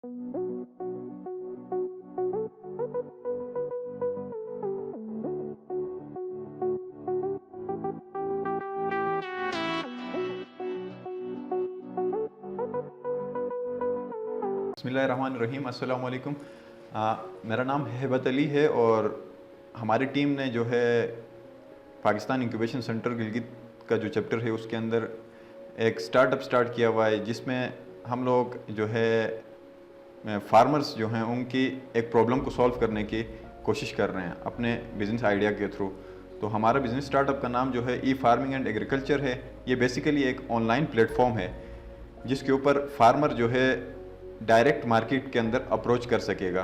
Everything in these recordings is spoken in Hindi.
बिस्मिल्लाहिर्रहमानिर्रहीम। अस्सलाम वालेकुम। मेरा नाम हेबत अली है और हमारी टीम ने जो है पाकिस्तान इंक्यूबेशन सेंटर गिलगित का जो चैप्टर है उसके अंदर एक स्टार्टअप स्टार्ट किया हुआ है, जिसमें हम लोग जो है फार्मर्स जो हैं उनकी एक प्रॉब्लम को सॉल्व करने की कोशिश कर रहे हैं अपने बिज़नेस आइडिया के थ्रू। तो हमारा बिज़नेस स्टार्टअप का नाम जो है ई फार्मिंग एंड एग्रीकल्चर है। ये बेसिकली एक ऑनलाइन प्लेटफॉर्म है जिसके ऊपर फार्मर जो है डायरेक्ट मार्केट के अंदर अप्रोच कर सकेगा।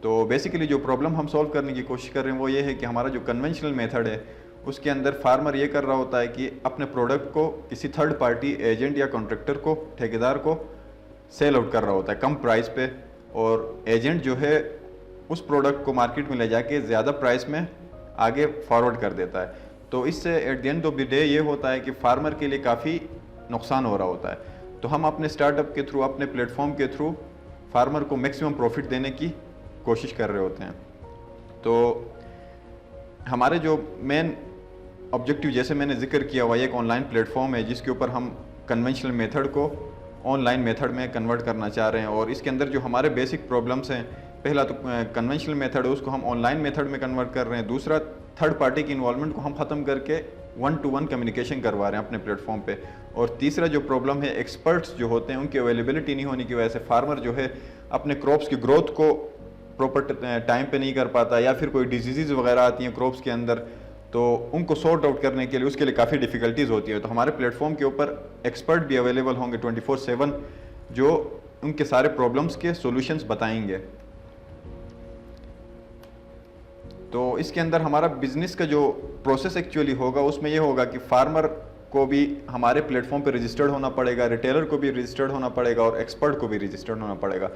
तो बेसिकली जो प्रॉब्लम हम सॉल्व करने की कोशिश कर रहे हैं वो ये है कि हमारा जो कन्वेंशनल मेथड है उसके अंदर फार्मर ये कर रहा होता है कि अपने प्रोडक्ट को किसी थर्ड पार्टी एजेंट या कॉन्ट्रैक्टर को, ठेकेदार को सेल आउट कर रहा होता है कम प्राइस पे, और एजेंट जो है उस प्रोडक्ट को मार्केट में ले जाके ज़्यादा प्राइस में आगे फॉरवर्ड कर देता है। तो इससे at the end of the day ये होता है कि फार्मर के लिए काफ़ी नुकसान हो रहा होता है। तो हम अपने स्टार्टअप के थ्रू, अपने प्लेटफॉर्म के थ्रू फार्मर को मैक्सिमम प्रॉफिट देने की कोशिश कर रहे होते हैं। तो हमारे जो मेन ऑब्जेक्टिव, जैसे मैंने जिक्र किया हुआ, एक ऑनलाइन प्लेटफॉर्म है जिसके ऊपर हम कन्वेंशनल मेथड को ऑनलाइन मेथड में कन्वर्ट करना चाह रहे हैं। और इसके अंदर जो हमारे बेसिक प्रॉब्लम्स हैं, पहला तो कन्वेंशनल मेथड है उसको हम ऑनलाइन मेथड में कन्वर्ट कर रहे हैं। दूसरा, थर्ड पार्टी की इन्वॉल्वमेंट को हम ख़त्म करके 1-to-1 कम्युनिकेशन करवा रहे हैं अपने प्लेटफॉर्म पे। और तीसरा जो प्रॉब्लम है, एक्सपर्ट्स जो होते हैं उनकी अवेलेबिलिटी नहीं होने की वजह से फार्मर जो है अपने क्रॉप्स की ग्रोथ को प्रॉपर टाइम पे नहीं कर पाता, या फिर कोई डिजीज़ वगैरह आती हैं क्रॉप्स के अंदर, तो उनको सॉर्ट आउट करने के लिए उसके लिए काफ़ी डिफ़िकल्टीज़ होती है। तो हमारे प्लेटफॉर्म के ऊपर एक्सपर्ट भी अवेलेबल होंगे 24/7 जो उनके सारे प्रॉब्लम्स के सॉल्यूशंस बताएंगे। तो इसके अंदर हमारा बिजनेस का जो प्रोसेस एक्चुअली होगा उसमें ये होगा कि फार्मर को भी हमारे प्लेटफॉर्म पे रजिस्टर्ड होना पड़ेगा, रिटेलर को भी रजिस्टर्ड होना पड़ेगा और एक्सपर्ट को भी रजिस्टर्ड होना पड़ेगा।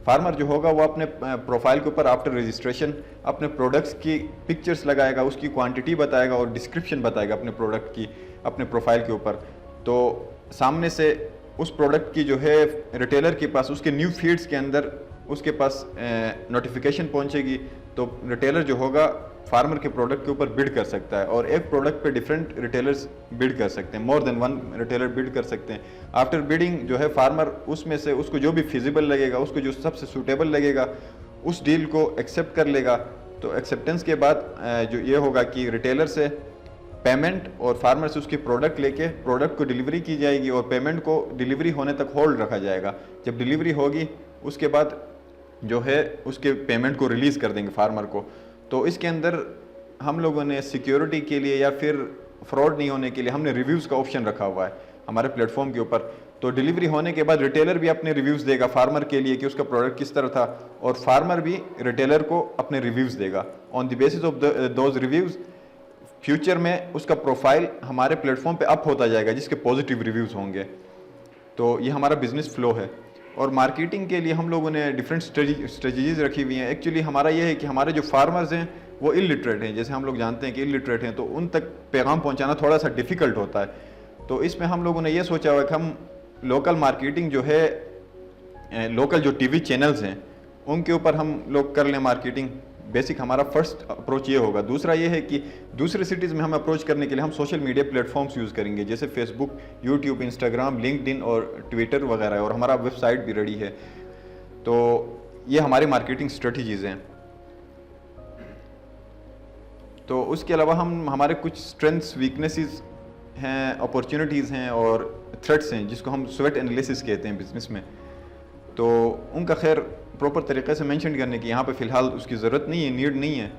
फार्मर जो होगा वो अपने प्रोफाइल के ऊपर आफ्टर रजिस्ट्रेशन अपने प्रोडक्ट्स की पिक्चर्स लगाएगा, उसकी क्वांटिटी बताएगा और डिस्क्रिप्शन बताएगा अपने प्रोडक्ट की अपने प्रोफाइल के ऊपर। तो सामने से उस प्रोडक्ट की जो है रिटेलर के पास, उसके न्यू फीड्स के अंदर उसके पास नोटिफिकेशन पहुंचेगी। तो रिटेलर जो होगा फार्मर के प्रोडक्ट के ऊपर बिड कर सकता है, और एक प्रोडक्ट पे डिफरेंट रिटेलर्स बिड कर सकते हैं, more than one retailer bid कर सकते हैं। आफ्टर बिडिंग जो है फार्मर उसमें से उसको जो भी फिजिबल लगेगा, उसको जो सबसे सूटेबल लगेगा, उस डील को एक्सेप्ट कर लेगा। तो एक्सेप्टेंस के बाद जो ये होगा कि रिटेलर से पेमेंट और फार्मर से उसकी प्रोडक्ट लेके प्रोडक्ट को डिलीवरी की जाएगी और पेमेंट को डिलीवरी होने तक होल्ड रखा जाएगा। जब डिलीवरी होगी उसके बाद जो है उसके पेमेंट को रिलीज़ कर देंगे फार्मर को। तो इसके अंदर हम लोगों ने सिक्योरिटी के लिए या फिर फ्रॉड नहीं होने के लिए हमने रिव्यूज़ का ऑप्शन रखा हुआ है हमारे प्लेटफॉर्म के ऊपर। तो डिलीवरी होने के बाद रिटेलर भी अपने रिव्यूज़ देगा फार्मर के लिए कि उसका प्रोडक्ट किस तरह था, और फार्मर भी रिटेलर को अपने रिव्यूज़ देगा। On the basis of those reviews future में उसका प्रोफाइल हमारे प्लेटफॉर्म पे अप होता जाएगा जिसके पॉजिटिव रिव्यूज़ होंगे। तो ये हमारा बिजनेस फ्लो है। और मार्केटिंग के लिए हम लोगों ने डिफरेंट स्ट्रेटजीज रखी हुई हैं। एक्चुअली हमारा ये है कि हमारे जो फार्मर्स हैं वो इलिटरेट हैं, जैसे हम लोग जानते हैं कि इलिटरेट हैं, तो उन तक पैगाम पहुंचाना थोड़ा सा डिफ़िकल्ट होता है। तो इसमें हम लोगों ने ये सोचा हुआ कि हम लोकल मार्केटिंग जो है, लोकल जो टीवी चैनल्स हैं उनके ऊपर हम लोग कर लें मार्केटिंग। बेसिक हमारा फर्स्ट अप्रोच ये होगा। दूसरा ये है कि दूसरे सिटीज़ में हम अप्रोच करने के लिए हम सोशल मीडिया प्लेटफॉर्म्स यूज़ करेंगे, जैसे फेसबुक, यूट्यूब, इंस्टाग्राम, लिंक्डइन और ट्विटर वगैरह, और हमारा वेबसाइट भी रेडी है। तो ये हमारी मार्केटिंग स्ट्रेटजीज़ हैं। तो उसके अलावा हम हमारे कुछ स्ट्रेंथ्स, वीकनेसेस हैं, अपॉर्चुनिटीज़ हैं और थ्रेट्स हैं जिसको हम स्वेट एनालिसिस कहते हैं बिजनेस में। तो उनका खैर प्रॉपर तरीके से मेंशन करने की यहाँ पे फ़िलहाल उसकी ज़रूरत नहीं है, नीड नहीं है।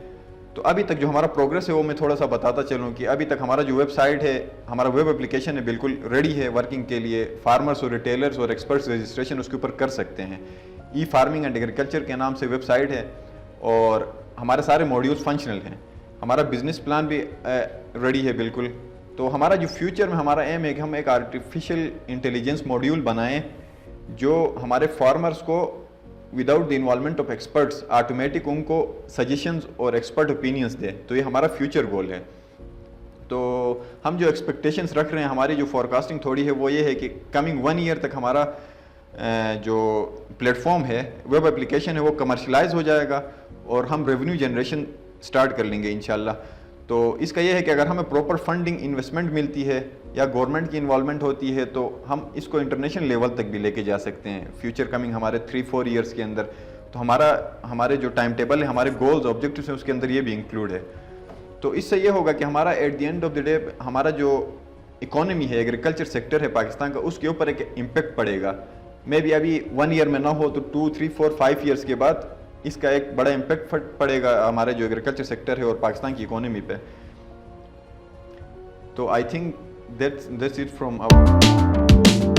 तो अभी तक जो हमारा प्रोग्रेस है वो मैं थोड़ा सा बताता चलूँ कि अभी तक हमारा जो वेबसाइट है, हमारा वेब एप्लीकेशन है, बिल्कुल रेडी है वर्किंग के लिए। फार्मर्स और रिटेलर्स और एक्सपर्ट्स रजिस्ट्रेशन उसके ऊपर कर सकते हैं। ई फार्मिंग एंड एग्रीकल्चर के नाम से वेबसाइट है और हमारे सारे मॉड्यूल्स फंक्शनल हैं। हमारा बिजनेस प्लान भी रेडी है बिल्कुल। तो हमारा जो फ्यूचर में हमारा एम है कि हम एक आर्टिफिशियल इंटेलिजेंस मॉड्यूल बनाएं जो हमारे फार्मर्स को without the involvement of experts automatic उनको सजेशंस और एक्सपर्ट ओपिनियंस दे। तो ये हमारा फ्यूचर गोल है। तो हम जो एक्सपेक्टेशंस रख रहे हैं, हमारी जो फॉरकास्टिंग थोड़ी है वो ये है कि कमिंग 1 ईयर तक हमारा जो प्लेटफॉर्म है, वेब एप्लीकेशन है, वो कमर्शलाइज हो जाएगा और हम रेवेन्यू जनरेशन स्टार्ट कर लेंगे इंशाल्लाह। तो इसका यह है कि अगर हमें प्रॉपर फंडिंग इन्वेस्टमेंट मिलती है या गवर्नमेंट की इन्वॉल्वमेंट होती है तो हम इसको इंटरनेशनल लेवल तक भी लेके जा सकते हैं फ्यूचर कमिंग हमारे 3-4 ईयर्स के अंदर। तो हमारे जो टाइम टेबल है, हमारे गोल्स ऑब्जेक्टिव्स हैं, उसके अंदर ये भी इंक्लूड है। तो इससे ये होगा कि हमारा at the end of the day हमारा जो इकोनॉमी है, एग्रीकल्चर सेक्टर है पाकिस्तान का, उसके ऊपर एक इम्पेक्ट पड़ेगा। मे बी अभी 1 ईयर में ना हो तो 2, 3, 4, 5 ईयर्स के बाद इसका एक बड़ा इम्पेक्ट पड़ेगा हमारे जो एग्रीकल्चर सेक्टर है और पाकिस्तान की इकोनॉमी पे। तो I think that's it from our